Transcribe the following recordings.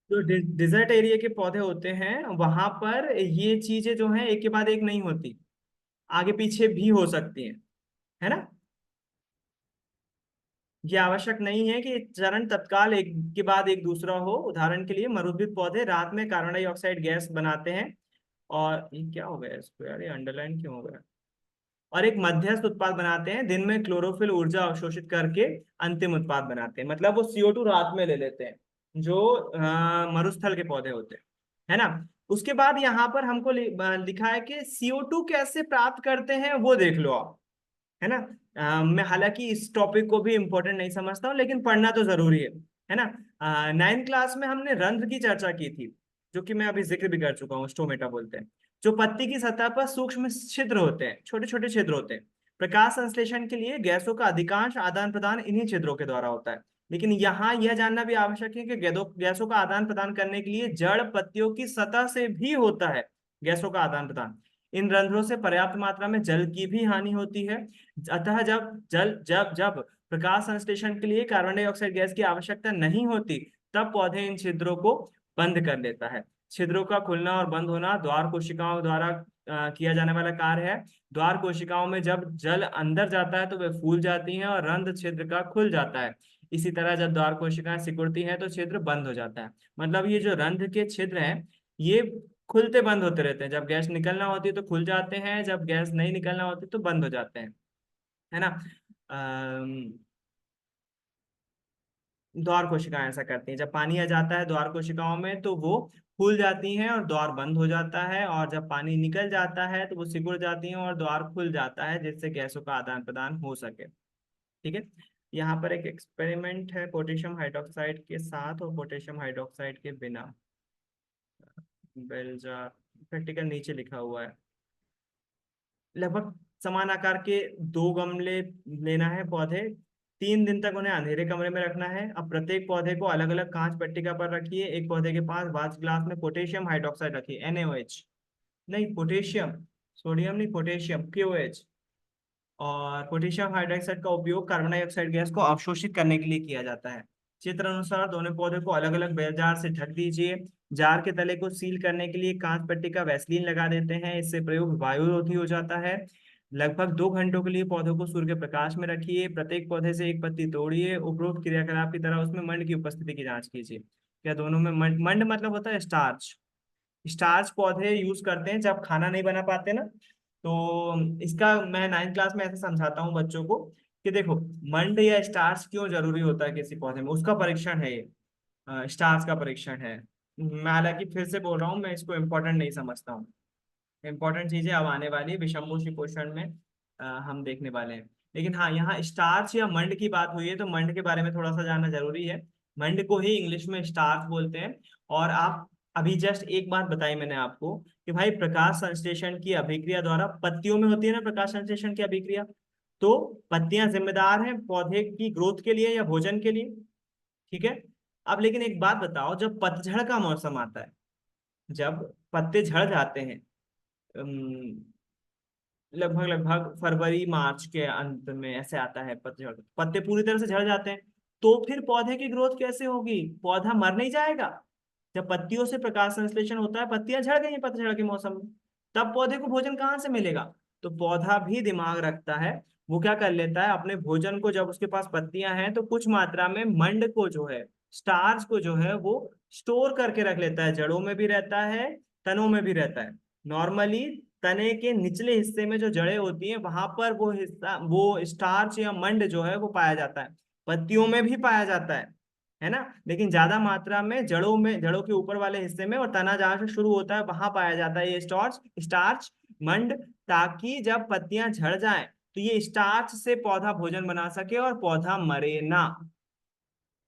जो dessert area के पौधे होते हैं वहां पर ये चीजें जो हैं एक के बाद एक नहीं होती, आगे पीछे भी हो सकती हैं, है ना। ये आवश्यक नहीं है कि चरण तत्काल एक के बाद एक दूसरा हो। उदाहरण के लिए मरुद्भिद पौधे रात में कार्बन डाइऑक्साइड गैस बनाते हैं, और ये क्या हो गया इसको यार, ये अंडरलाइन क्यों हो गया, और एक मध्यस्थ उत्पाद बनाते हैं, दिन में क्लोरोफिल ऊर्जा अवशोषित करके अंतिम उत्पाद बनाते हैं। मतलब वो CO2 रात में ले लेते हैं, जो मरुस्थल के पौधे होते हैं, है ना। उसके बाद यहाँ पर हमको लिखा है कि CO2 कैसे प्राप्त करते हैं वो देख लो आप, है ना। मैं हालांकि इस टॉपिक को भी इम्पोर्टेंट नहीं समझता हूँ, लेकिन पढ़ना तो जरूरी है ना। 9th क्लास में हमने रंध्र की चर्चा की थी, जो कि मैं अभी जिक्र भी कर चुका हूँ, स्टोमेटा बोलते हैं। जो पत्ती की सतह पर सूक्ष्म छिद्र होते हैं, छोटे छोटे छिद्र होते हैं। प्रकाश संश्लेषण के लिए गैसों का अधिकांश आदान प्रदान इन्हीं छिद्रों के द्वारा होता है। लेकिन यहाँ यह जानना भी आवश्यक है कि गैसों का आदान प्रदान करने के लिए जड़ पत्तियों की सतह से भी होता है गैसों का आदान प्रदान। इन रंध्रों से पर्याप्त मात्रा में जल की भी हानि होती है। अतः जब जब प्रकाश संश्लेषण के लिए कार्बन डाइऑक्साइड गैस की आवश्यकता नहीं होती, तब पौधे इन छिद्रों को बंद कर लेता है। छिद्रों का खुलना और बंद होना द्वार कोशिकाओं द्वारा किया जाने वाला कार्य है। द्वार कोशिकाओं में जब जल अंदर जाता है तो वे फूल जाती हैं और रंध्र छिद्र का खुल जाता है। इसी तरह जब द्वार कोशिकाएं सिकुड़ती हैं तो छिद्र बंद हो जाता है। मतलब ये जो रंध्र के छिद्र हैं, ये खुलते बंद होते रहते हैं। जब गैस निकलना होती है तो खुल जाते हैं, जब गैस नहीं निकलना होती तो बंद हो जाते हैं, है ना। अम, द्वार कोशिकाएं ऐसा करती हैं, जब पानी आ जाता है द्वार कोशिकाओं में तो वो फूल जाती हैं और द्वार बंद हो जाता है, और जब पानी निकल जाता है तो वो सिकुड़ जाती हैं और द्वार खुल जाता है, जिससे गैसों का आदान प्रदान हो सके। ठीक है। यहाँ पर एक एक्सपेरिमेंट है पोटेशियम हाइड्रोक्साइड के साथ और पोटेशियम हाइड्रोक्साइड के बिना। बेलजार प्रैक्टिकल नीचे लिखा हुआ है। लगभग समान आकार के दो गमले लेना है पौधे। 3 दिन तक उन्हें अंधेरे कमरे में रखना है। अब प्रत्येक पौधे को अलग अलग कांच पट्टिका पर रखिए। एक पौधे के पास वाच ग्लास में पोटेशियम हाइड्रोक्साइड रखिए, NaOH, नहीं पोटेशियम, सोडियम नहीं, पोटेशियम KOH। और पोटेशियम हाइड्रोक्साइड का उपयोग कार्बन डाइऑक्साइड गैस को अवशोषित करने के लिए किया जाता है। चित्र अनुसार दोनों पौधे को अलग अलग बेल जार से ढक दीजिए। जार के तले को सील करने के लिए कांच पट्टी का वैसलीन लगा देते हैं, इससे प्रयोग वायुरोधी हो जाता है। लगभग 2 घंटों के लिए पौधों को सूर्य के प्रकाश में रखिए। प्रत्येक पौधे से एक पत्ती तोड़िए। उपरोक्त क्रियाकलाप की तरह उसमें मंड की उपस्थिति की जांच कीजिए। क्या दोनों में मंड, मंड मतलब होता है स्टार्च। स्टार्च पौधे यूज करते हैं जब खाना नहीं बना पाते ना। तो इसका मैं 9th क्लास में ऐसे समझाता हूँ बच्चों को कि देखो, मंड या स्टार्च क्यों जरूरी होता है किसी पौधे में, उसका परीक्षण है ये। स्टार्च का परीक्षण है। मैं हालांकि फिर से बोल रहा हूँ, मैं इसको इम्पोर्टेंट नहीं समझता हूँ। इंपॉर्टेंट चीजें अब आने वाली है विषमपोषी पोषण में, हम देखने वाले हैं। लेकिन हाँ, यहाँ स्टार्च या मंड की बात हुई है तो मंड के बारे में थोड़ा सा जानना जरूरी है। मंड को ही इंग्लिश में स्टार्च बोलते हैं। और आप अभी जस्ट एक बात बताई मैंने आपको कि भाई प्रकाश संश्लेषण की अभिक्रिया द्वारा पत्तियों में होती है ना प्रकाश संश्लेषण की अभिक्रिया, तो पत्तियां जिम्मेदार हैं पौधे की ग्रोथ के लिए या भोजन के लिए। ठीक है। अब लेकिन एक बात बताओ, जब पतझड़ का मौसम आता है, जब पत्ते झड़ जाते हैं, लगभग लगभग फरवरी मार्च के अंत में ऐसे आता है पतझड़, पत्ते पूरी तरह से झड़ जाते हैं, तो फिर पौधे की ग्रोथ कैसे होगी, पौधा मर नहीं जाएगा। जब पत्तियों से प्रकाश संश्लेषण होता है, पत्तियां झड़ गई हैं पतझड़ के मौसम में, तब पौधे को भोजन कहाँ से मिलेगा। तो पौधा भी दिमाग रखता है, वो क्या कर लेता है अपने भोजन को, जब उसके पास पत्तियां हैं तो कुछ मात्रा में मंड को जो है, स्टार्च को जो है वो स्टोर करके रख लेता है। जड़ों में भी रहता है, तनों में भी रहता है। नॉर्मली तने के निचले हिस्से में जो जड़ें होती हैं वहां पर वो हिस्सा, वो स्टार्च या मंड जो है वो पाया जाता है। पत्तियों में भी पाया जाता है ना। लेकिन ज्यादा मात्रा में जड़ों में, जड़ों के ऊपर वाले हिस्से में, और तना जहां से शुरू होता है वहां पाया जाता है ये स्टार्च, स्टार्च मंड, ताकि जब पत्तियां झड़ जाएं तो ये स्टार्च से पौधा भोजन बना सके और पौधा मरे ना,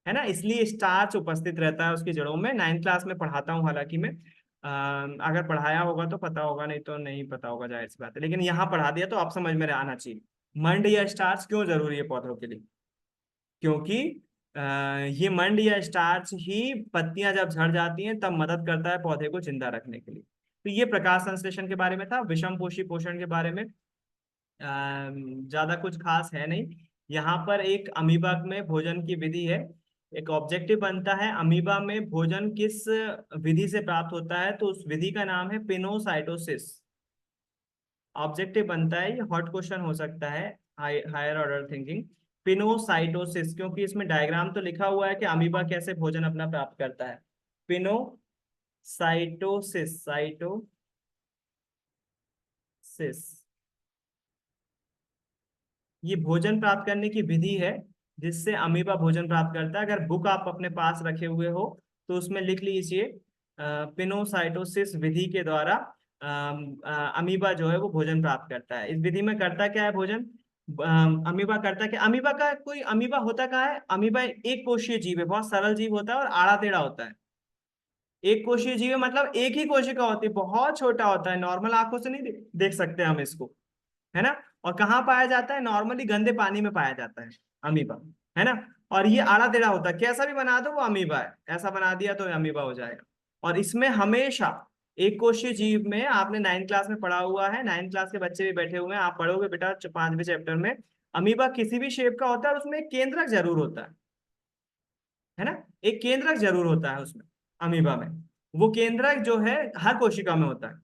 है ना। इसलिए स्टार्च उपस्थित रहता है उसकी जड़ों में। 9th क्लास में पढ़ाता हूँ हालांकि मैं, अगर पढ़ाया होगा तो पता होगा, नहीं तो नहीं पता होगा, जाहिर सी बात है, लेकिन यहाँ पढ़ा दिया तो आप समझ में आना चाहिए। मंड या स्टार्च क्यों जरूरी है पौधों के लिए, क्योंकि ये मंड या स्टार्च ही पत्तियां जब झड़ जाती हैं तब मदद करता है पौधे को जिंदा रखने के लिए। तो ये प्रकाश संश्लेषण के बारे में था। विषम पोषी पोषण के बारे में ज्यादा कुछ खास है नहीं। यहाँ पर एक अमीबा में भोजन की विधि है एक ऑब्जेक्टिव बनता है अमीबा में भोजन किस विधि से प्राप्त होता है, तो उस विधि का नाम है पिनोसाइटोसिस। ऑब्जेक्टिव बनता है, ये हॉट क्वेश्चन हो सकता है, हायर ऑर्डर थिंकिंग। पिनोसाइटोसिस, क्योंकि इसमें डायग्राम तो लिखा हुआ है कि अमीबा कैसे भोजन अपना प्राप्त करता है। पिनोसाइटोसिस, साइटोसिस, ये भोजन प्राप्त करने की विधि है जिससे अमीबा भोजन प्राप्त करता है। अगर बुक आप अपने पास रखे हुए हो तो उसमें लिख लीजिए पिनोसाइटोसिस विधि के द्वारा अमीबा जो है वो भोजन प्राप्त करता है। इस विधि में करता क्या है भोजन, अमीबा करता है कि अमीबा का कोई अमीबा होता क्या है, अमीबा एक कोशीय जीव है, बहुत सरल जीव होता है और आड़ा टेढ़ा होता है। एक कोशीय जीव है मतलब एक ही कोशिका होती है, बहुत छोटा होता है, नॉर्मल आंखों से नहीं देख सकते हम इसको, है ना। और कहाँ पाया जाता है, नॉर्मली गंदे पानी में पाया जाता है अमीबा, है ना। और ये आड़ा टेढ़ा होता है, कैसा भी बना दो वो अमीबा है, ऐसा बना दिया तो अमीबा हो जाएगा। और इसमें हमेशा एक कोशीय जीव में, आपने 9th क्लास में पढ़ा हुआ है, 9th क्लास के बच्चे भी बैठे हुए हैं, आप पढ़ोगे बेटा 5वें चैप्टर में, अमीबा किसी भी शेप का होता है और उसमें एक केंद्रक जरूर होता है ना। एक केंद्रक जरूर होता है उसमें, अमीबा में। वो केंद्रक जो है हर कोशिका में होता है,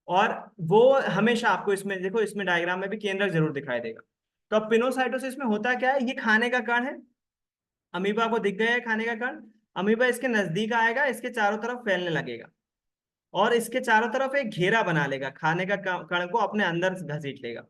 और वो हमेशा आपको इसमें देखो, इसमें डायग्राम में भी केंद्रक जरूर दिखाई देगा। तो अब पिनोसाइटोसिस में होता क्या है, ये खाने का कण है, अमीबा को दिख गया है खाने का कण। अमीबा इसके नजदीक आएगा, इसके चारों तरफ फैलने लगेगा और इसके चारों तरफ एक घेरा बना लेगा, खाने का कण को अपने अंदर घसीट लेगा।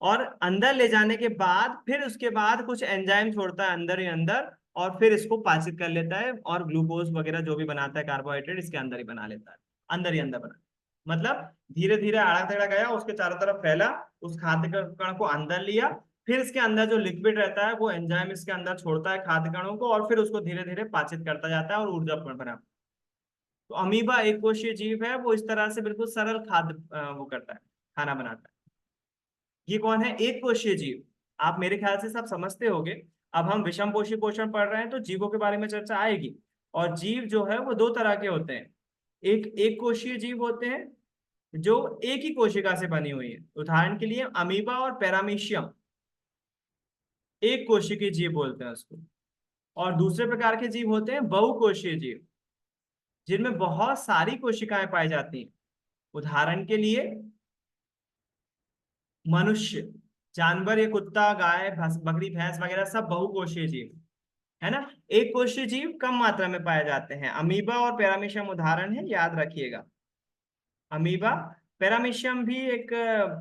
और अंदर ले जाने के बाद फिर उसके बाद कुछ एंजाइम छोड़ता है अंदर ही अंदर, और फिर इसको पाचित कर लेता है और ग्लूकोज वगैरह जो भी बनाता है कार्बोहाइड्रेट इसके अंदर ही बना लेता है, अंदर ही अंदर बना। मतलब धीरे धीरे आड़ा टेढ़ा गया, उसके चारों तरफ फैला, उस खाद्य कण को अंदर लिया, फिर इसके अंदर जो लिक्विड रहता है वो एंजाइम इसके अंदर छोड़ता है खाद्य कणों को, और फिर उसको धीरे धीरे पाचित करता जाता है और ऊर्जा बना। तो अमीबा एक कोशीय जीव है, वो इस तरह से बिल्कुल सरल खाद्य वो करता है, खाना बनाता है। ये कौन है, एक कोशीय जीव। आप मेरे ख्याल से सब समझते होंगे। अब हम विषम पोषी पोषण पढ़ रहे हैं तो जीवों के बारे में चर्चा आएगी। और जीव जो है वो दो तरह के होते हैं, एक कोशीय जीव होते हैं जो एक ही कोशिका से बनी हुई है, उदाहरण के लिए अमीबा और पैरामीशियम, एक कोशिकीय जीव बोलते हैं उसको। और दूसरे प्रकार के जीव होते हैं बहुकोशीय जीव, जिनमें बहुत सारी कोशिकाएं पाई जाती हैं, उदाहरण के लिए मनुष्य, जानवर, ये कुत्ता, गाय, बकरी, भैंस वगैरह सब बहुकोशीय जीव है ना। एक कोशीय जीव कम मात्रा में पाए जाते हैं, अमीबा और पैरामीशियम उदाहरण है, याद रखिएगा। अमीबा, पैरामीशियम भी एक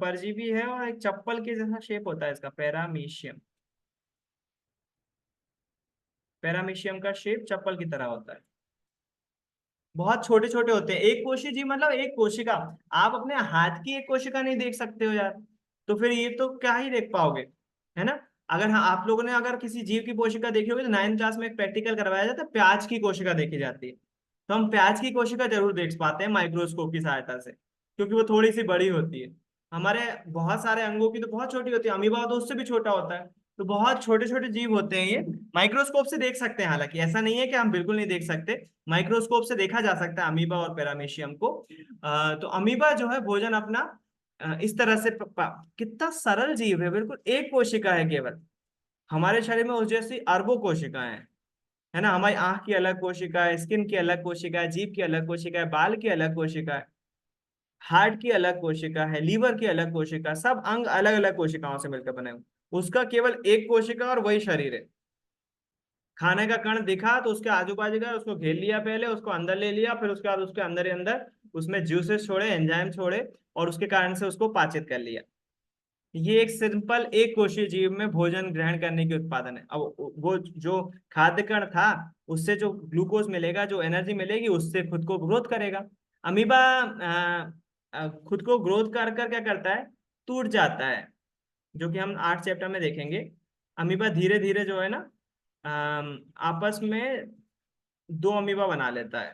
परजीवी है और एक चप्पल के जैसा शेप होता है इसका, पैरामीशियम, पैरामीशियम का शेप चप्पल की तरह होता है, बहुत छोटे छोटे होते हैं। एक कोशिका जी मतलब एक कोशिका, आप अपने हाथ की एक कोशिका नहीं देख सकते हो यार, तो फिर ये तो क्या ही देख पाओगे, है ना। अगर हाँ, आप लोगों ने अगर किसी जीव की कोशिका देखी होगी तो 9th क्लास में एक प्रैक्टिकल करवाया जाता है, प्याज की कोशिका देखी जाती है। तो हम प्याज की कोशिका जरूर देख पाते हैं माइक्रोस्कोप की सहायता से, क्योंकि वो थोड़ी सी बड़ी होती है। हमारे बहुत सारे अंगों की तो बहुत छोटी होती है, अमीबा तो उससे भी छोटा होता है। तो बहुत छोटे छोटे जीव होते हैं ये, माइक्रोस्कोप से देख सकते हैं, हालांकि ऐसा नहीं है कि हम बिल्कुल नहीं देख सकते, माइक्रोस्कोप से देखा जा सकता है अमीबा और पैरामीशियम को। तो अमीबा जो है भोजन अपना इस तरह से कितना सरल जीव है, बिल्कुल एक कोशिका है केवल। हमारे शरीर में उस जैसी अरबों कोशिकाएं हैं, है ना। हमारी आंख की अलग कोशिका है, स्किन की अलग कोशिका है, जीभ की अलग कोशिका है, बाल की अलग कोशिका है, हार्ट की अलग कोशिका है, लीवर की अलग कोशिका, सब अंग अलग अलग कोशिकाओं से मिलकर बने हुए। उसका केवल एक कोशिका और वही शरीर है। खाने का कण दिखा तो उसके आजू बाजू का उसको घेर लिया, पहले उसको अंदर ले लिया, फिर उसके बाद उसके अंदर ही अंदर उसमें जूसेस छोड़े, एंजाइम छोड़े, और उसके कारण से उसको पाचित कर लिया। ये एक सिंपल एक कोशीय जीव में भोजन ग्रहण करने की उत्पादन है। अब वो जो खाद्य कण था, उससे जो ग्लूकोज मिलेगा, जो एनर्जी मिलेगी, उससे खुद को ग्रोथ करेगा। अमीबा खुद को ग्रोथ कर कर क्या करता है, टूट जाता है, जो कि हम 8 चैप्टर में देखेंगे। अमीबा धीरे धीरे जो है ना आपस में दो अमीबा बना लेता है।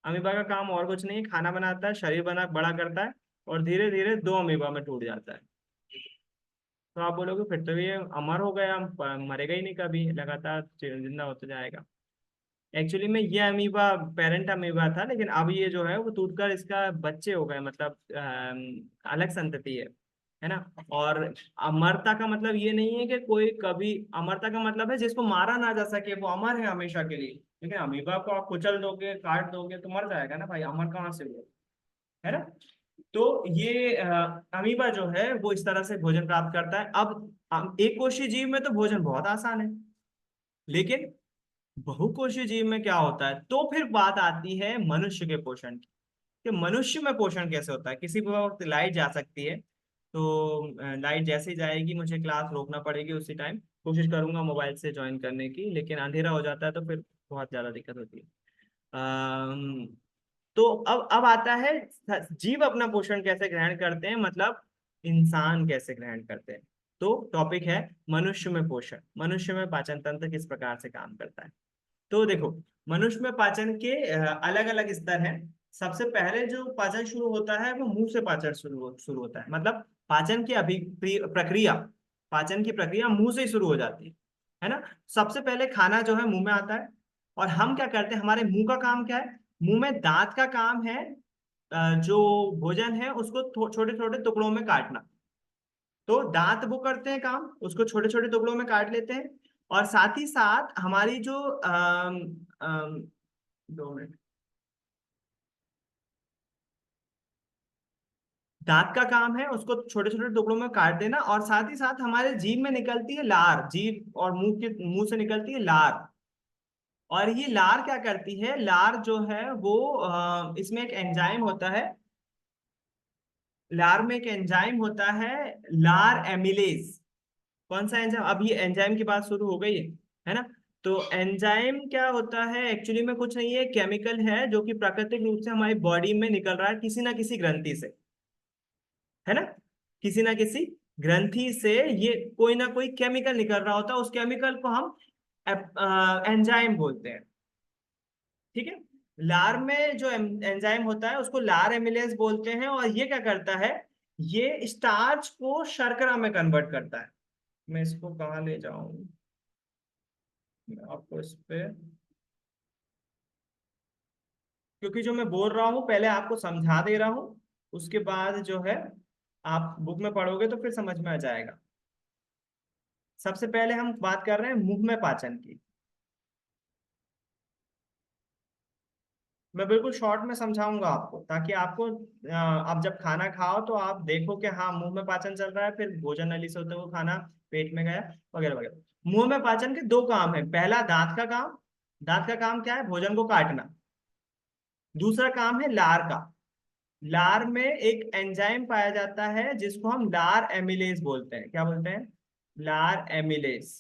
अमीबा का काम और कुछ नहीं, खाना बनाता है, शरीर बना बड़ा करता है, और धीरे धीरे दो अमीबा में टूट जाता है। तो आप बोलोगे फिर तो ये अमर हो गया, मरेगा ही नहीं कभी, लगातार जिंदा होता जाएगा। एक्चुअली में ये अमीबा पेरेंट अमीबा था, लेकिन अब ये जो है वो टूटकर इसका बच्चे हो गए, मतलब अलग संतति है। है ना। और अमरता का मतलब ये नहीं है कि कोई कभी, अमरता का मतलब है जिसको मारा ना जा सके, वो अमर है हमेशा के लिए। लेकिन अमीबा को आप कुचल दोगे, काट दोगे तो मर जाएगा ना भाई, अमर कहाँ से हुआ, है ना। तो ये अमीबा जो है वो इस तरह से भोजन प्राप्त करता है। अब एक कोशीय जीव में तो भोजन बहुत आसान है, लेकिन बहुकोशीय जीव में क्या होता है, तो फिर बात आती है मनुष्य के पोषण की, कि मनुष्य में पोषण कैसे होता है। किसी भी वक्त लाइट जा सकती है, तो लाइट जैसे ही जाएगी मुझे क्लास रोकना पड़ेगी, उसी टाइम कोशिश करूंगा मोबाइल से ज्वाइन करने की, लेकिन अंधेरा हो जाता है तो फिर बहुत ज्यादा दिक्कत होती है। अम, तो अब आता है जीव अपना पोषण कैसे ग्रहण करते हैं, मतलब इंसान कैसे ग्रहण करते हैं। तो टॉपिक है मनुष्य में पोषण, मनुष्य में पाचन तंत्र किस प्रकार से काम करता है। तो देखो, मनुष्य में पाचन के अलग अलग स्तर हैं। सबसे पहले जो पाचन शुरू होता है वो मुंह से पाचन शुरू होता है, मतलब पाचन की प्रक्रिया, पाचन की प्रक्रिया मुंह से ही शुरू हो जाती है ना। सबसे पहले खाना जो है मुंह में आता है, और हम क्या करते हैं, हमारे मुंह का काम क्या है, मुंह में दांत का काम है जो भोजन है उसको छोटे छोटे टुकड़ों में काटना। तो दांत वो करते हैं काम, उसको छोटे छोटे टुकड़ों में काट लेते हैं। और साथ ही साथ हमारी जो अम, अम, 2 मिनट, दांत का काम है उसको छोटे छोटे टुकड़ों में काट देना, और साथ ही साथ हमारे जीभ में निकलती है लार, जीभ और मुंह से निकलती है लार। और ये लार क्या करती है, लार जो है वो इसमें एक एंजाइम होता है, लार में एक एंजाइम होता है, लार एमिलेज। कौन सा एंजाइम, अब ये एंजाइम की बात शुरू हो गई है ना। तो एंजाइम क्या होता है, एक्चुअली में कुछ नहीं है, केमिकल है जो कि प्राकृतिक रूप से हमारी बॉडी में निकल रहा है किसी ना किसी ग्रंथि से, है ना। किसी ना किसी ग्रंथि से ये कोई ना कोई केमिकल निकल रहा होता है, उस केमिकल को हम एंजाइम बोलते हैं, ठीक है। लार में जो एंजाइम होता है उसको लार एमिलेज बोलते हैं, और ये क्या करता है, ये स्टार्च को शर्करा में कन्वर्ट करता है। मैं इसको कहाँ ले जाऊं, मैं आपको इस पे, क्योंकि जो मैं बोल रहा हूँ पहले आपको समझा दे रहा हूँ, उसके बाद जो है आप बुक में पढ़ोगे तो फिर समझ में आ जाएगा। सबसे पहले हम बात कर रहे हैं मुंह में पाचन की। मैं बिल्कुल शॉर्ट में समझाऊंगा आपको, ताकि आपको आप जब खाना खाओ तो आप देखो कि हाँ मुंह में पाचन चल रहा है, फिर भोजन नली से होते हुए खाना पेट में गया, वगैरह वगैरह। मुंह में पाचन के दो काम है, पहला दांत का काम, दांत का काम क्या है, भोजन को काटना। दूसरा काम है लार का। लार में एक एंजाइम पाया जाता है जिसको हम लार एमिलेज बोलते हैं। क्या बोलते हैं, लार एमिलेज,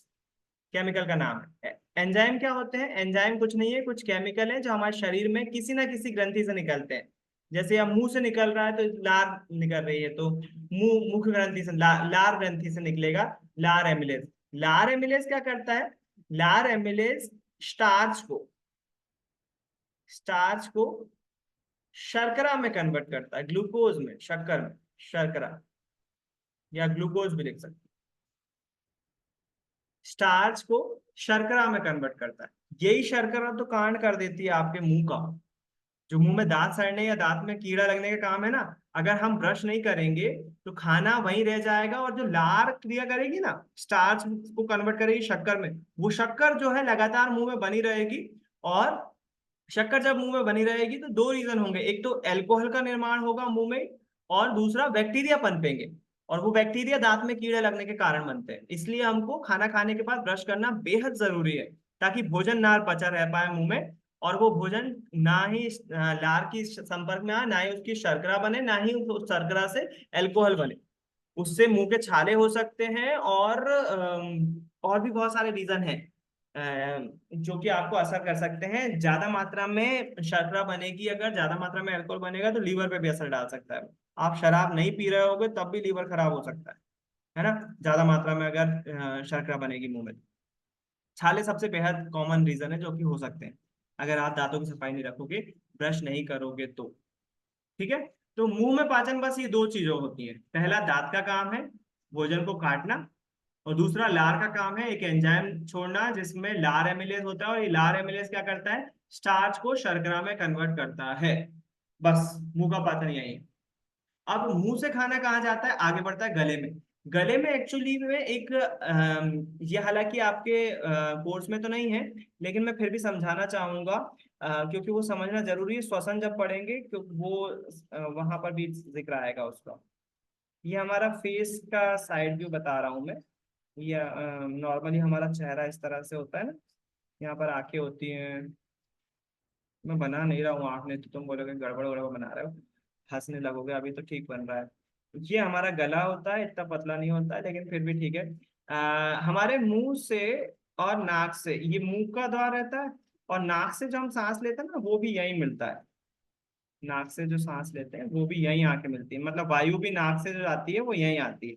केमिकल का नाम है। एंजाइम क्या होते हैं, एंजाइम कुछ नहीं है, कुछ केमिकल है जो हमारे शरीर में किसी ना किसी ग्रंथि से निकलते हैं। जैसे अब मुंह से निकल रहा है तो लार निकल रही है, तो मुंह मुख्य ग्रंथि से लार ग्रंथि से निकलेगा लार एमिलेज। लार एमिलेज क्या करता है, लार एमिलेज स्टार्च को, स्टार्च को शर्करा में कन्वर्ट करता है, ग्लूकोज में, शक्कर में, शर्करा, या ग्लूकोज भी लिख सकते हैं। स्टार्च को शर्करा में कन्वर्ट करता है। यही शर्करा तो कांड कर देती है आपके मुंह का, जो मुंह में दांत सड़ने या दांत में कीड़ा लगने का काम है ना। अगर हम ब्रश नहीं करेंगे तो खाना वहीं रह जाएगा, और जो लार क्रिया करेगी ना, स्टार्च को कन्वर्ट करेगी शक्कर में, वो शक्कर जो है लगातार मुंह में बनी रहेगी। और शक्कर जब मुंह में बनी रहेगी तो दो रीजन होंगे, एक तो अल्कोहल का निर्माण होगा मुंह में, और दूसरा बैक्टीरिया पनपेंगे, और वो बैक्टीरिया दांत में कीड़े लगने के कारण बनते हैं। इसलिए हमको खाना खाने के बाद ब्रश करना बेहद जरूरी है, ताकि भोजन ना पचा रह पाए मुंह में, और वो भोजन ना ही लार की संपर्क में आए, ना ही उसकी शर्करा बने, ना ही उस शर्करा से अल्कोहल बने। उससे मुंह के छाले हो सकते हैं, और भी बहुत सारे रीजन हैं जो कि आपको असर कर सकते हैं। ज्यादा मात्रा में शर्करा बनेगी, अगर ज्यादा मात्रा में अल्कोहल बनेगा तो लीवर पे भी असर डाल सकता है। आप शराब नहीं पी रहे होगे तब भी लीवर खराब हो सकता है ना, ज्यादा मात्रा में अगर शर्करा बनेगी मुंह में। छाले सबसे बेहद कॉमन रीजन है जो कि हो सकते हैं, अगर आप दांतों की सफाई नहीं रखोगे, ब्रश नहीं करोगे तो, ठीक है। तो मुंह में पाचन बस ये दो चीजों होती है, पहला दांत का काम है भोजन को काटना, और दूसरा लार का काम है एक एंजाइम छोड़ना जिसमें लार एमिलेज होता है, और ये लार एमिलेज क्या करता है, स्टार्च को शर्करा में कन्वर्ट करता है। बस मुंह का पाचन यही है। अब मुंह से खाना कहाँ जाता है, आगे बढ़ता है गले में। गले में एक्चुअली में एक ये हालांकि आपके कोर्स में तो नहीं है, लेकिन मैं फिर भी समझाना चाहूंगा, क्योंकि वो समझना जरूरी है। श्वसन जब पढ़ेंगे क्योंकि वो वहां पर भी जिक्र आएगा उसका। ये हमारा फेस का साइड व्यू बता रहा हूँ मैं। ये नॉर्मली हमारा चेहरा इस तरह से होता है ना, यहाँ पर आंखें होती हैं। मैं बना नहीं रहा हूँ आँख, नहीं तो तुम बोलोगे गड़बड़ गड़बड़ बना रहे हो, हंसने लगोगे। अभी तो ठीक बन रहा है। ये हमारा गला होता है, इतना पतला नहीं होता है लेकिन फिर भी ठीक है। हमारे मुंह से और नाक से, ये मुंह का द्वार रहता है, और नाक से जो हम सांस लेते हैं ना वो भी यही मिलता है। नाक से जो सांस लेते हैं वो भी यहीं आके मिलती है, मतलब वायु भी नाक से जो आती है वो यहीं आती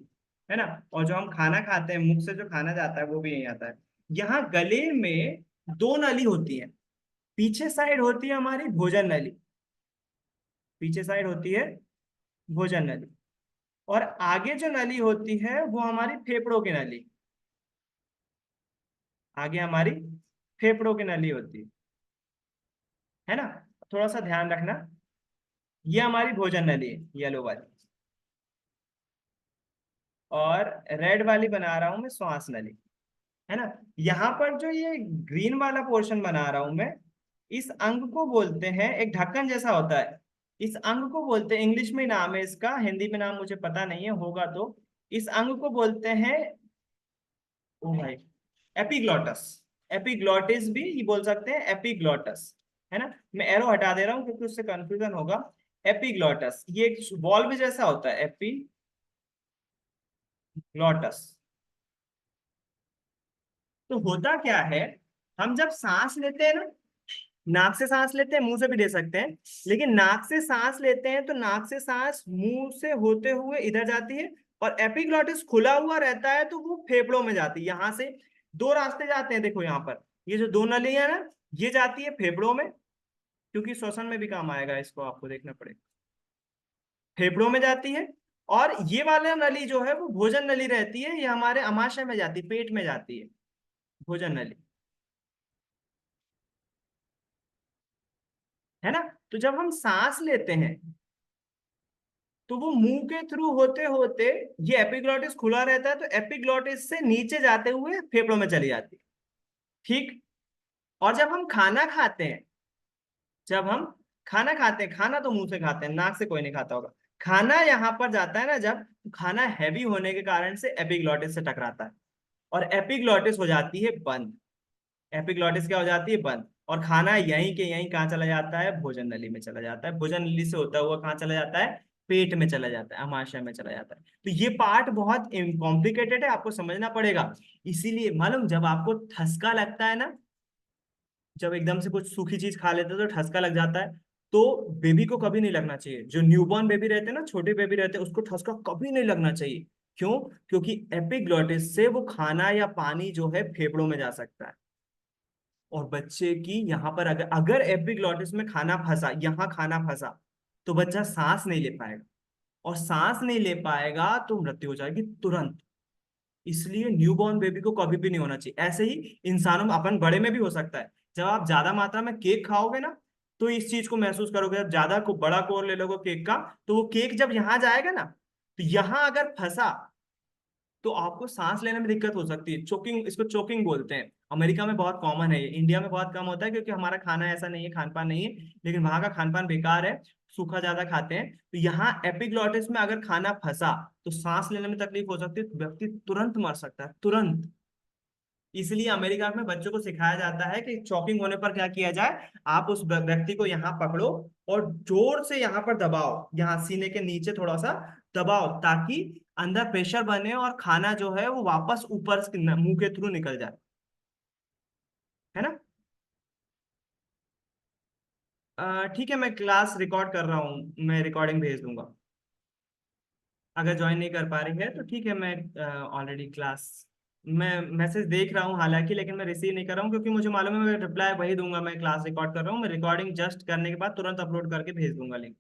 है ना। और जो हम खाना खाते हैं, मुख से जो खाना जाता है वो भी यहीं आता है। यहाँ गले में दो नली होती है। पीछे साइड होती है हमारी भोजन नली, पीछे साइड होती है भोजन नली। और आगे जो नली होती है वो हमारी फेफड़ों की नली, आगे हमारी फेफड़ों की नली होती है ना। थोड़ा सा ध्यान रखना, ये हमारी भोजन नली है, येलो वाली। और रेड वाली बना रहा हूं मैं श्वास नली, है ना। यहाँ पर जो ये ग्रीन वाला पोर्शन बना रहा हूं मैं, इस अंग को बोलते हैं, एक ढक्कन जैसा होता है, इस अंग को बोलते हैं, इंग्लिश में नाम है इसका, हिंदी में नाम मुझे पता नहीं है, होगा तो। इस अंग को बोलते हैं, ओ भाई, एपिग्लॉटस। एपिग्लॉटिस भी ये बोल सकते हैं, एपिग्लॉटस, है ना। मैं एरो हटा दे रहा हूँ क्योंकि उससे कंफ्यूजन होगा। एपिग्लॉटस ये एक बॉल भी जैसा होता है, एपिग्लॉटस। तो होता क्या है, हम जब सांस लेते हैं ना, नाक से सांस लेते हैं, मुंह से भी ले सकते हैं, लेकिन नाक से सांस लेते हैं तो नाक से सांस मुंह से होते हुए इधर जाती है, और एपिग्लॉटिस खुला हुआ रहता है तो वो फेफड़ों में जाती है। यहाँ से दो रास्ते जाते हैं, देखो यहाँ पर ये जो दो नलियां है ना, ये जाती है फेफड़ों में, क्योंकि श्वसन में भी काम आएगा, इसको आपको देखना पड़ेगा। फेफड़ों में जाती है। और ये वाला नली जो है वो भोजन नली रहती है, ये हमारे अमाशय में जाती है, पेट में जाती है भोजन नली, है ना। तो जब हम सांस लेते हैं तो वो मुंह के थ्रू होते होते, ये एपिग्लॉटिस खुला रहता है तो एपिग्लॉटिस से नीचे जाते हुए फेफड़ों में चली जाती है, ठीक। और जब हम खाना खाते हैं, जब हम खाना खाते हैं, खाना तो मुंह से खाते हैं, नाक से कोई नहीं खाता होगा। खाना यहाँ पर जाता है ना जब, तो खाना हैवी होने के कारण से एपिग्लॉटिस से टकराता है, और एपिग्लॉटिस हो जाती है बंद। एपिग्लॉटिस क्या हो जाती है, बंद। और खाना यहीं के यहीं कहाँ चला जाता है, भोजन नली में चला जाता है। भोजन नली से होता हुआ कहाँ चला जाता है, पेट में चला जाता है, अमाशय में चला जाता है। तो ये पार्ट बहुत कॉम्प्लिकेटेड है, आपको समझना पड़ेगा। इसीलिए मालूम, जब आपको ठसका लगता है ना, जब एकदम से कुछ सूखी चीज खा लेते हो तो ठसका लग जाता है, तो बेबी को कभी नहीं लगना चाहिए। जो न्यूबॉर्न बेबी रहते हैं ना, छोटे बेबी रहते हैं, उसको ठसका कभी नहीं लगना चाहिए। क्यों? क्योंकि एपिग्लॉटिस से वो खाना या पानी जो है फेफड़ों में जा सकता है। और बच्चे की यहाँ पर अगर अगर एपिग्लॉटिस में खाना फंसा, यहाँ खाना फंसा, तो बच्चा सांस नहीं ले पाएगा, और सांस नहीं ले पाएगा तो मृत्यु हो जाएगी तुरंत। इसलिए न्यूबॉर्न बेबी को कभी भी नहीं होना चाहिए। ऐसे ही इंसानों में, अपन बड़े में भी हो सकता है। जब आप ज्यादा मात्रा में केक खाओगे ना, तो इस चीज को महसूस करोगे। जब ज्यादा को बड़ा कोर ले लोगे केक का, तो वो केक जब यहाँ जाएगा ना, तो यहाँ अगर फंसा तो आपको सांस लेने में दिक्कत हो सकती है, चोकिंग, इसको चोकिंग बोलते हैं। अमेरिका में बहुत कॉमन है ये, इंडिया में बहुत कम होता है क्योंकि हमारा खाना ऐसा नहीं है, खान पान नहीं है। लेकिन वहां का खान पान बेकार है, सूखा ज्यादा खाते हैं। तो यहाँ एपिग्लॉटिस में अगर खाना फंसा तो सांस लेने में तकलीफ हो सकती है, व्यक्ति तुरंत मर सकता है, तुरंत। इसलिए अमेरिका में बच्चों को सिखाया जाता है कि चॉकिंग होने पर क्या किया जाए, आप उस व्यक्ति को यहाँ पकड़ो और जोर से यहाँ पर दबाओ, यहाँ सीने के नीचे थोड़ा सा दबाओ, ताकि अंदर प्रेशर बने और खाना जो है वो वापस ऊपर मुंह के थ्रू निकल जाए, है ना। ठीक है, मैं क्लास रिकॉर्ड कर रहा हूँ, मैं रिकॉर्डिंग भेज दूंगा। अगर ज्वाइन नहीं कर पा रही है तो ठीक है, मैं ऑलरेडी क्लास, मैं मैसेज देख रहा हूँ हालांकि, लेकिन मैं रिसीव नहीं कर रहा हूँ क्योंकि मुझे मालूम है मैं रिप्लाई वही दूंगा। मैं क्लास रिकॉर्ड कर रहा हूँ, मैं रिकॉर्डिंग जस्ट करने के बाद तुरंत अपलोड करके भेज दूंगा लिंक,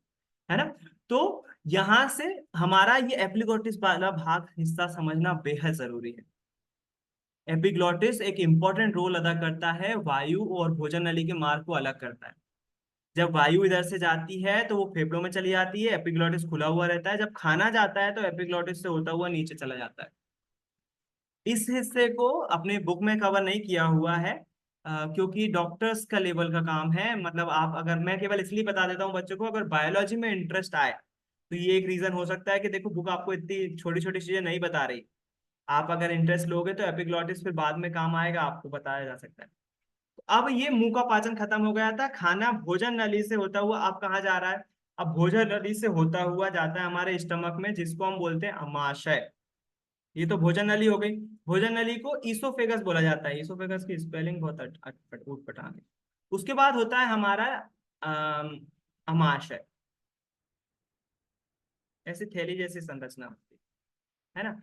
है ना। तो यहाँ से हमारा ये एपिग्लॉटिस वाला भाग हिस्सा समझना बेहद जरूरी है। एपिग्लॉटिस एक इंपॉर्टेंट रोल अदा करता है, वायु और भोजन नली के मार्ग को अलग करता है। जब वायु इधर से जाती है तो वो फेफड़ों में चली जाती है, एपिग्लॉटिस खुला हुआ रहता है। जब खाना जाता है तो एपिग्लॉटिस से होता हुआ नीचे चला जाता है। इस हिस्से को अपने बुक में कवर नहीं किया हुआ है, क्योंकि डॉक्टर्स का लेवल का काम है। मतलब आप, अगर मैं केवल इसलिए बता देता हूँ बच्चों को, अगर बायोलॉजी में इंटरेस्ट आए तो ये एक रीजन हो सकता है कि देखो बुक आपको इतनी छोटी छोटी चीजें नहीं बता रही। आप अगर इंटरेस्ट लोगे तो एपिग्लॉटिस फिर बाद में काम आएगा, आपको बताया जा सकता है। तो अब ये मुंह का पाचन खत्म हो गया था, खाना भोजन नली से होता हुआ अब कहाँ जा रहा है? अब भोजन नली से होता हुआ जाता है हमारे स्टमक में, जिसको हम बोलते हैं अमाशय। ये तो भोजन नली हो गई। भोजन नली को ईसोफेगस बोला जाता है। ईसोफेगस की स्पेलिंग बहुत उटपटांग है। उसके बाद होता है हमारा अम, अमाशय। ऐसी थैली जैसी संरचना होती है ना।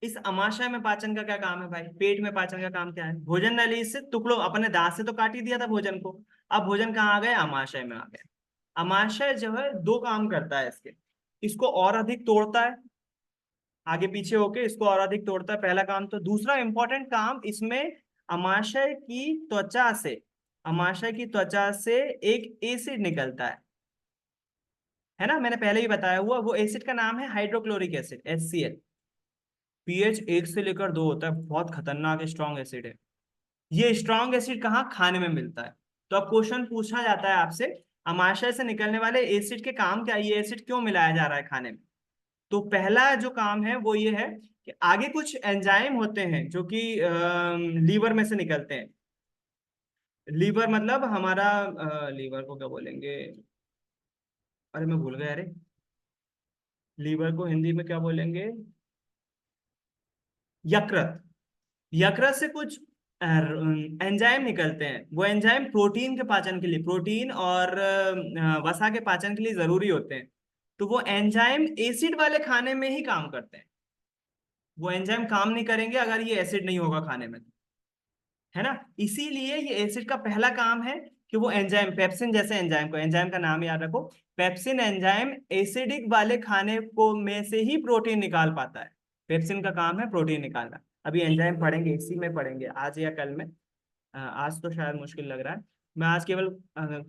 इस अमाशय में पाचन का क्या काम है भाई? पेट में पाचन का काम क्या है? भोजन नली से टुकड़ों, अपने दांत से तो काट ही दिया था भोजन को। अब भोजन कहाँ आ गया? अमाशय में आ गया। अमाशय जो है दो काम करता है इसके। इसको और अधिक तोड़ता है, आगे पीछे होके इसको और अधिक तोड़ता है, पहला काम। तो दूसरा इंपॉर्टेंट काम इसमें, अमाशय की त्वचा से, अमाशय की त्वचा से एक एसिड निकलता है ना। मैंने पहले ही बताया हुआ, वो एसिड का नाम है हाइड्रोक्लोरिक एसिड, HCl। पीएच 1 से लेकर 2 होता है, बहुत खतरनाक स्ट्रॉन्ग एसिड है। ये स्ट्रॉन्ग एसिड कहाँ? खाने में मिलता है। तो अब क्वेश्चन पूछा जाता है आपसे, अमाशय से निकलने वाले एसिड के काम क्या? ये एसिड क्यों मिलाया जा रहा है खाने में? तो पहला जो काम है वो ये है कि आगे कुछ एंजाइम होते हैं जो कि लीवर में से निकलते हैं। लीवर मतलब हमारा, लीवर को क्या बोलेंगे? अरे मैं भूल गया। अरे लीवर को हिंदी में क्या बोलेंगे? यकृत। यकृत से कुछ एंजाइम निकलते हैं। वो एंजाइम प्रोटीन के पाचन के लिए, प्रोटीन और वसा के पाचन के लिए जरूरी होते हैं। तो वो एंजाइम एसिड वाले खाने में ही काम करते हैं। वो एंजाइम काम नहीं करेंगे अगर ये एसिड नहीं होगा खाने में, है ना। इसीलिए ये एसिड का पहला काम है कि वो एंजाइम, पेप्सिन जैसे एंजाइम को, एंजाइम का नाम याद रखो, पेप्सिन एंजाइम एसिडिक वाले खाने को में से ही प्रोटीन निकाल पाता है। पेप्सिन का काम है प्रोटीन निकालना। अभी एंजाइम पढ़ेंगे, इसी में पढ़ेंगे आज या कल में। आज तो शायद मुश्किल लग रहा है। मैं आज केवल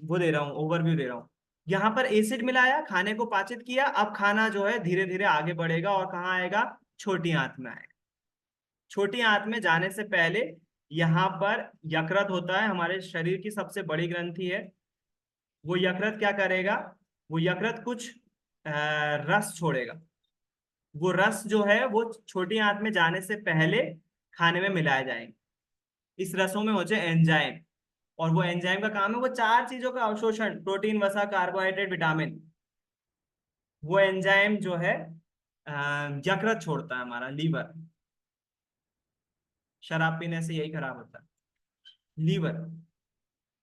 वो दे रहा हूँ, ओवरव्यू दे रहा हूँ। यहाँ पर एसिड मिलाया, खाने को पाचित किया, अब खाना जो है धीरे धीरे आगे बढ़ेगा और कहाँ आएगा? छोटी आंत में आएगा। छोटी आंत में जाने से पहले यहाँ पर यकृत होता है, हमारे शरीर की सबसे बड़ी ग्रंथि है। वो यकृत क्या करेगा? वो यकृत कुछ रस छोड़ेगा। वो रस जो है वो छोटी आंत में जाने से पहले खाने में मिलाए जाएंगे। इस रसों में होते हैं एंजाइम, और वो एंजाइम का काम है वो चार चीजों का अवशोषण, प्रोटीन, वसा, कार्बोहाइड्रेट, विटामिन। वो एंजाइम जो है यकृत छोड़ता है, हमारा लीवर। शराब पीने से यही खराब होता है, लीवर।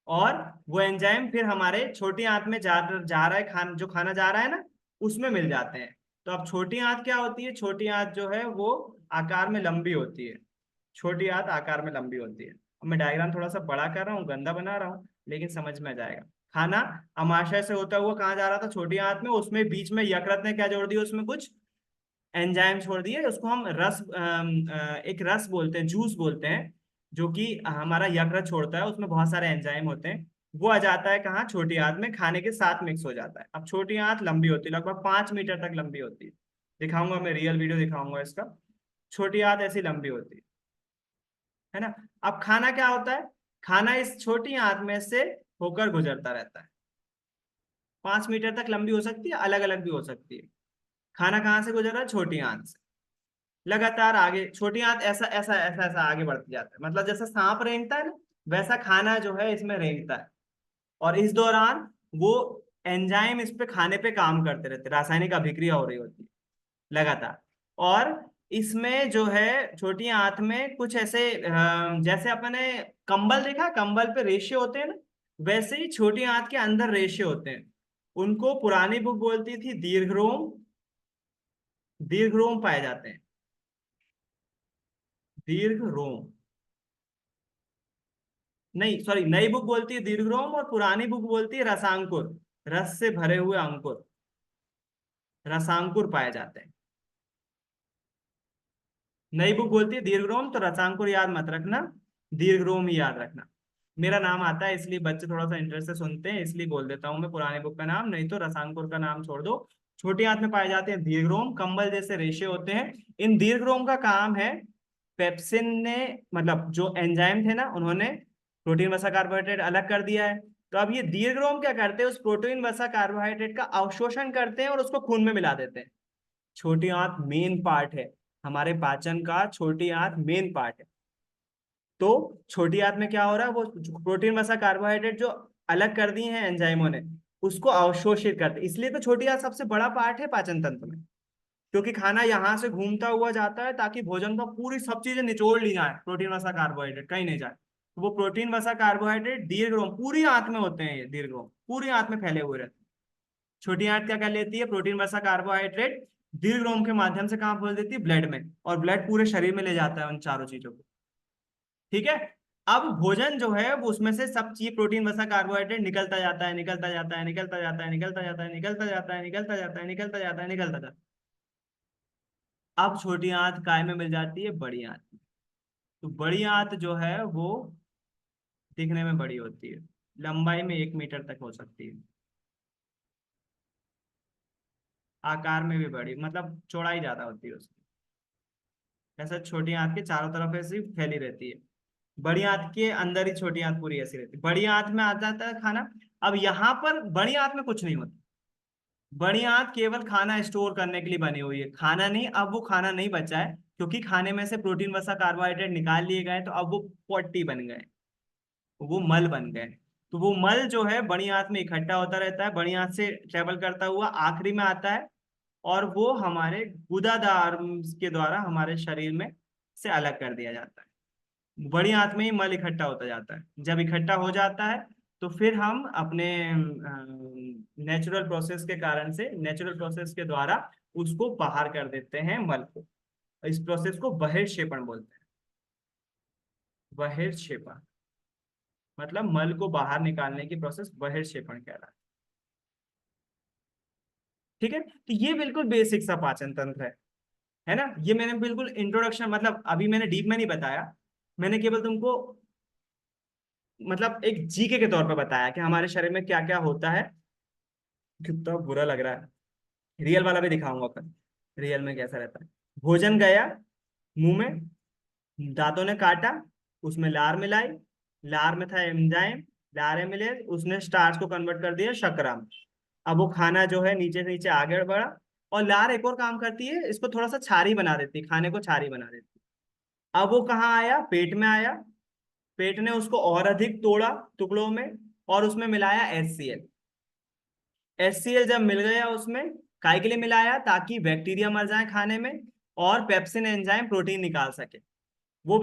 और वो एंजाइम फिर हमारे छोटी आंत में जा रहा है, जो खाना जा रहा है ना, उसमें मिल जाते हैं। तो अब छोटी आंत क्या होती है? छोटी आंत जो है वो आकार में लंबी होती है। छोटी आंत आकार में लंबी होती है। अब मैं डायग्राम थोड़ा सा बड़ा कर रहा हूँ, गंदा बना रहा हूँ, लेकिन समझ में आ जाएगा। खाना अमाशय से होता हुआ कहाँ जा रहा था? छोटी आंत में। उसमें बीच में यकृत ने क्या जोड़ दिया? उसमें कुछ एंजाइम छोड़ दिए। उसको हम एक रस बोलते हैं, जूस बोलते हैं, जो कि हमारा यकृत छोड़ता है। उसमें बहुत सारे एंजाइम होते हैं। वो आ जाता है कहाँ? छोटी आंत में, खाने के साथ मिक्स हो जाता है। अब छोटी आंत लंबी होती है, लगभग 5 मीटर तक लंबी होती है। दिखाऊंगा मैं, रियल वीडियो दिखाऊंगा इसका। छोटी आंत ऐसी लंबी होती है ना। अब खाना क्या होता है? खाना इस छोटी आंत में से होकर गुजरता रहता है। 5 मीटर तक लंबी हो सकती है, अलग अलग भी हो सकती है। खाना कहाँ से गुजर रहा है? छोटी आंत से। लगातार आगे छोटी आंत ऐसा ऐसा ऐसा ऐसा आगे बढ़ती जाता है, मतलब जैसा सांप रेंगता है ना, वैसा खाना जो है इसमें रेंगता है। और इस दौरान वो एंजाइम इस पे, खाने पे काम करते रहते हैं, रासायनिक अभिक्रिया हो रही होती है लगातार। और इसमें जो है छोटी आंत में कुछ ऐसे जैसे अपने कंबल देखा, कंबल पे रेशे होते हैं ना, वैसे ही छोटी आंत के अंदर रेशे होते हैं। उनको पुरानी बुक बोलती थी दीर्घरोम। दीर्घरोम पाए जाते हैं, दीर्घरोम। नहीं सॉरी, नई बुक बोलती है दीर्घरोम और पुरानी बुक बोलती है रसांकुर। रस से भरे हुए अंकुर, रसांकुर पाए जाते हैं। नई बुक बोलती है दीर्घरोम, तो रसांकुर याद मत रखना, दीर्घरोम ही याद रखना। मेरा नाम आता है इसलिए बच्चे थोड़ा सा इंटरेस्ट से सुनते हैं, इसलिए बोल देता हूँ मैं पुराने बुक का नाम, नहीं तो रसायनपुर का नाम छोड़ दो। छोटी आंत में पाए जाते हैं दीर्घरोम, कंबल जैसे रेशे होते हैं। इन दीर्घरोम का काम है, पेप्सिन ने, मतलब जो एंजाइम थे ना, उन्होंने प्रोटीन वसा कार्बोहाइड्रेट अलग कर दिया है। तो अब ये दीर्घरोम क्या करते हैं, उस प्रोटीन वसा कार्बोहाइड्रेट का अवशोषण करते हैं और उसको खून में मिला देते हैं। छोटी आंत मेन पार्ट है हमारे पाचन का, छोटी आंत मेन पार्ट है। तो छोटी आंत में क्या हो रहा है, वो प्रोटीन वसा कार्बोहाइड्रेट जो अलग कर दिए हैं एंजाइमों ने, उसको अवशोषित करते, इसलिए तो छोटी आंत सबसे बड़ा पार्ट है पाचन तंत्र में। क्योंकि खाना यहाँ से घूमता हुआ जाता है ताकि भोजन का पूरी सब चीजें निचोड़ ली जाए, प्रोटीन वसा कार्बोहाइड्रेट कहीं नहीं जाए। तो वो प्रोटीन वसा कार्बोहाइड्रेट दीर्घरोम, पूरी आंत में होते हैं, ये दीर्घरोम पूरी आंत में फैले हुए रहते हैं। छोटी आंत क्या कर लेती है, प्रोटीन वसा कार्बोहाइड्रेट दीर्घरोम के माध्यम से कहाँ खोल देती है, ब्लड में, और ब्लड पूरे शरीर में ले जाता है उन चारों चीजों को। ठीक है। अब भोजन जो है वो उसमें से सब चीज प्रोटीन वसा कार्बोहाइड्रेट निकलता जाता है, निकलता जाता है, निकलता जाता है, निकलता जाता है, निकलता जाता है, निकलता जाता है, निकलता जाता है, निकलता जाता है। अब छोटी आंत काय में मिल जाती है, बड़ी आंत में। तो बड़ी आंत जो है वो दिखने में बड़ी होती है, लंबाई में 1 मीटर तक हो सकती है, आकार में भी बड़ी, मतलब चौड़ाई ज्यादा होती है उसकी। ऐसा छोटी आंत के चारों तरफ ऐसी फैली रहती है, बड़ी आंत के अंदर ही छोटी आंत पूरी ऐसी रहती है। बड़ी आंत में आ जाता है खाना। अब यहाँ पर बड़ी आंत में कुछ नहीं होता, बड़ी आंत केवल खाना स्टोर करने के लिए बनी हुई है, खाना नहीं। अब वो खाना नहीं बचा है, क्योंकि खाने में से प्रोटीन वसा कार्बोहाइड्रेट निकाल लिए गए, तो अब वो पॉटी बन गए, वो मल बन गए। तो वो मल जो है बड़ी आंत में इकट्ठा होता रहता है, बड़ी आंत से ट्रेवल करता हुआ आखिरी में आता है, और वो हमारे गुदादार के द्वारा हमारे शरीर में से अलग कर दिया जाता है। बड़ी आंत में ही मल इकट्ठा होता जाता है। जब इकट्ठा हो जाता है तो फिर हम अपने नेचुरल प्रोसेस के कारण से, नेचुरल प्रोसेस के द्वारा उसको बाहर कर देते हैं मल को। इस प्रोसेस को बहिर्क्षेपण बोलते हैं। बहिर्क्षेपण मतलब मल को बाहर निकालने की प्रोसेस बहिर्क्षेपण कहलाता है। ठीक है, तो ये बिल्कुल बेसिक सा पाचन तंत्र है ना। ये मैंने बिल्कुल इंट्रोडक्शन, मतलब अभी मैंने डीप में नहीं बताया, मैंने केवल तुमको मतलब एक जीके के तौर पर बताया कि हमारे शरीर में क्या क्या होता है। कितना बुरा लग रहा है, रियल वाला भी दिखाऊंगा अपन, रियल में कैसा रहता है। भोजन गया मुंह में, दांतों ने काटा, उसमें लार मिलाई, लार में था एंजाइम, लार मिले, उसने स्टार्च को कन्वर्ट कर दिया शर्करा में। अब वो खाना जो है नीचे से नीचे आगे बढ़ा। और लार एक और काम करती है, इसको थोड़ा सा क्षारी बना देती है, खाने को क्षारी बना देती है। अब वो कहाँ आया, पेट में आया। पेट ने उसको और अधिक तोड़ा टुकड़ों में, और उसमें मिलाया HCl। HCl जब मिल गया उसमें, काय के लिए मिलाया, ताकि बैक्टीरिया मर जाए खाने में, और पेप्सिन एंजाइम प्रोटीन निकाल सके। वो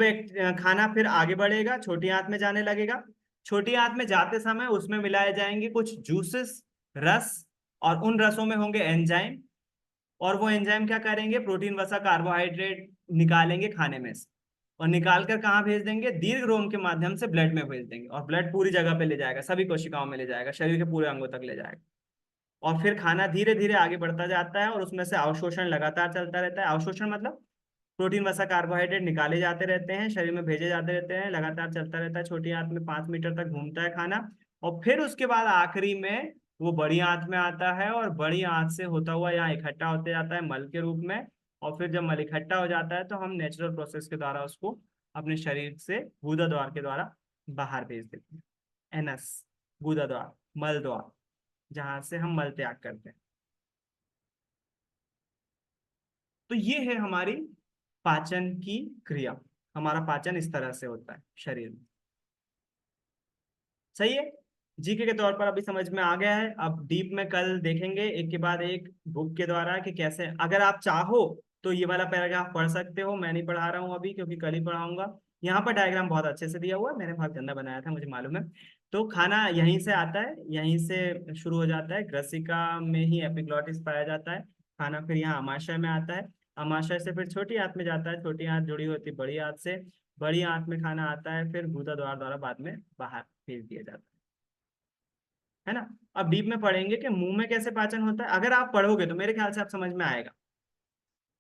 खाना फिर आगे बढ़ेगा, छोटी आंत में जाने लगेगा। छोटी आंत में जाते समय उसमें मिलाए जाएंगे कुछ जूसेस, रस, और उन रसों में होंगे एंजाइम। और वो एंजाइम क्या करेंगे, प्रोटीन वसा कार्बोहाइड्रेट निकालेंगे खाने में से, और निकाल कर कहाँ भेज देंगे, दीर्घ रोम के माध्यम से ब्लड में भेज देंगे, और ब्लड पूरी जगह पे ले जाएगा, सभी कोशिकाओं में ले जाएगा, शरीर के पूरे अंगों तक ले जाएगा। और फिर खाना धीरे धीरे आगे बढ़ता जाता है, और उसमें से अवशोषण लगातार चलता रहता है। अवशोषण मतलब प्रोटीन वसा कार्बोहाइड्रेट निकाले जाते रहते हैं, शरीर में भेजे जाते रहते हैं, लगातार चलता रहता है। छोटी आंत में 5 मीटर तक घूमता है खाना, और फिर उसके बाद आखिरी में वो बड़ी आंत में आता है, और बड़ी आंत से होता हुआ यहाँ इकट्ठा होते जाता है मल के रूप में। और फिर जब मल इकट्ठा हो जाता है तो हम नेचुरल प्रोसेस के द्वारा उसको अपने शरीर से गुदा द्वार के द्वारा बाहर भेज देते हैं। एनस, गुदा द्वार, मल द्वार, जहां से हम मल त्याग करते हैं। तो ये है हमारी पाचन की क्रिया। हमारा पाचन इस तरह से होता है शरीर में। सही है। जीके के तौर पर अभी समझ में आ गया है। अब डीप में कल देखेंगे एक के बाद एक बुक के द्वारा कि कैसे, अगर आप चाहो तो ये वाला पैराग्राफ पढ़ सकते हो, मैं नहीं पढ़ा रहा हूँ अभी क्योंकि कल ही पढ़ाऊंगा। यहाँ पर डायग्राम बहुत अच्छे से दिया हुआ है, मैंने बहुत गंदा बनाया था मुझे मालूम है। तो खाना यहीं से आता है, यहीं से शुरू हो जाता है, ग्रसिका में ही एपिग्लॉटिस पाया जाता है। खाना फिर यहाँ अमाशय में आता है, अमाशय से फिर छोटी आंत में जाता है, छोटी आंत जुड़ी होती है बड़ी आंत से, बड़ी आंत में खाना आता है, फिर गुदा द्वार द्वारा बाद में बाहर भेज दिया जाता है ना। अब डीप में पढ़ेंगे कि मुंह में कैसे पाचन होता है। अगर आप पढ़ोगे तो मेरे ख्याल से आप समझ में आएगा।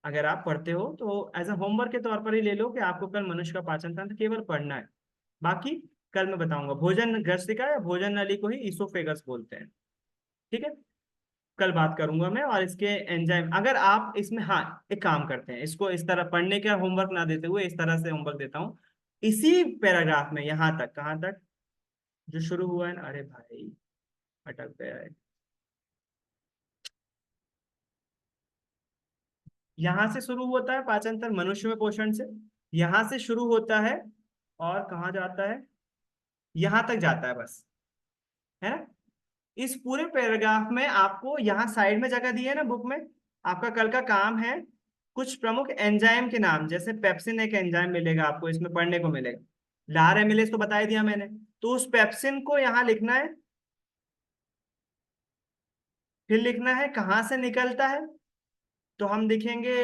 अगर आप पढ़ते हो तो एज अ होमवर्क के तौर पर ही ले लो कि आपको कल मनुष्य का पाचन तंत्र केवल पढ़ना है। बाकी कल मैं बताऊंगा। भोजन ग्रसिका या भोजन नली को ही ईसोफेगस बोलते हैं। ठीक है, कल बात करूंगा मैं। और इसके एंजाइम, अगर आप इसमें, हाँ, एक काम करते हैं, इसको इस तरह पढ़ने का होमवर्क ना देते हुए इस तरह से होमवर्क देता हूँ। इसी पैराग्राफ में यहाँ तक, कहाँ तक जो शुरू हुआ है ना, अरे भाई अटक गया है, यहाँ से शुरू होता है पाचन तंत्र मनुष्य में पोषण से, यहाँ से शुरू होता है और कहाँ जाता है, यहाँ तक जाता है बस, है ना। इस पूरे पैराग्राफ में आपको यहाँ साइड में जगह दी है ना बुक में, आपका कल का काम है कुछ प्रमुख एंजाइम के नाम, जैसे पेप्सिन एक एंजाइम मिलेगा आपको इसमें पढ़ने को मिलेगा, लार एमिलेज तो बता ही दिया मैंने, तो उस पेप्सिन को यहाँ लिखना है। फिर लिखना है कहाँ से निकलता है, तो हम लिखेंगे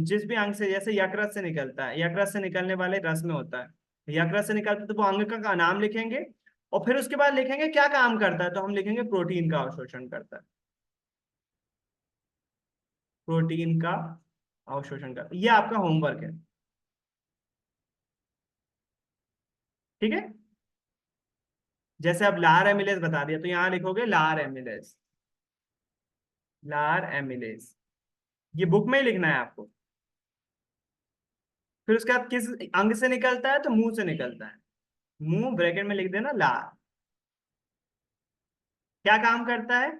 जिस भी अंग से, जैसे यकृत से निकलता है, यकृत से निकलने वाले रस में होता है, यकृत से निकलता है तो वो अंग का नाम लिखेंगे। और फिर उसके बाद लिखेंगे क्या काम करता है, तो हम लिखेंगे प्रोटीन का अवशोषण करता है, प्रोटीन का अवशोषण करता है। ये आपका होमवर्क है। ठीक है, जैसे अब लार एमिलेज बता दिया तो यहाँ लिखोगे लार एमिलेज, लार एमिलेज, ये बुक में ही लिखना है आपको। फिर उसके बाद किस अंग से निकलता है, तो मुंह से निकलता है, मुंह ब्रैकेट में लिख देना लार। क्या काम करता है,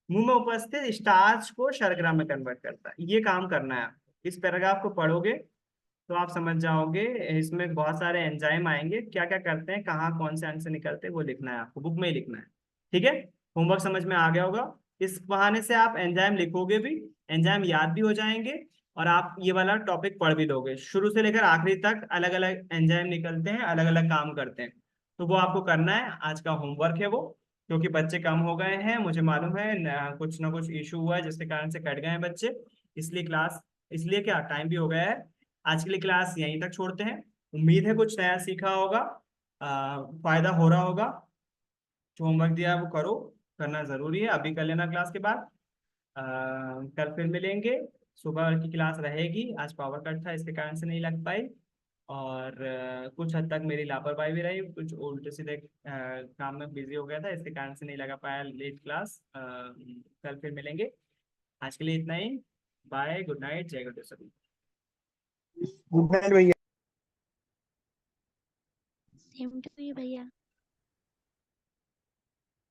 मुंह में उपस्थित स्टार्च को शर्करा में कन्वर्ट करता है, ये काम करना है आपको। इस पैराग्राफ को पढ़ोगे तो आप समझ जाओगे, इसमें बहुत सारे एंजाइम आएंगे, क्या क्या करते हैं, कहाँ कौन से अंग से निकलते हैं, वो लिखना है आपको, बुक में ही लिखना है। ठीक है, होमवर्क समझ में आ गया होगा। इस बहाने से आप एंजाइम लिखोगे भी, एंजाइम याद भी हो जाएंगे, और आप ये वाला टॉपिक पढ़ भी लोगे। शुरू से लेकर आखिरी तक अलग अलग एंजाइम निकलते हैं, अलग अलग काम करते हैं, तो वो आपको करना है, आज का होमवर्क है वो। क्योंकि बच्चे कम हो गए हैं मुझे मालूम है, कुछ ना कुछ इशू हुआ है जिसके कारण से कट गए हैं बच्चे, इसलिए क्लास, इसलिए क्या टाइम भी हो गया है। आज के लिए क्लास यहीं तक छोड़ते हैं। उम्मीद है कुछ नया सीखा होगा, फायदा हो रहा होगा। जो होमवर्क दिया है वो करो, करना जरूरी है, अभी कर लेना क्लास के बाद। कल फिर मिलेंगे, सुबह की क्लास रहेगी, आज पावर कट था इसके कारण से नहीं लग पाई। और कुछ हद तक मेरी लापरवाही भी रही, कुछ उल्टे सीधे काम में बिजी हो गया था, इसके कारण से नहीं लगा पाया लेट क्लास। कल फिर मिलेंगे, आज के लिए इतना ही। बाय, गुड नाइट, जय गुरु सभी। गुड नाइट भैया। सेम टू यू भैया।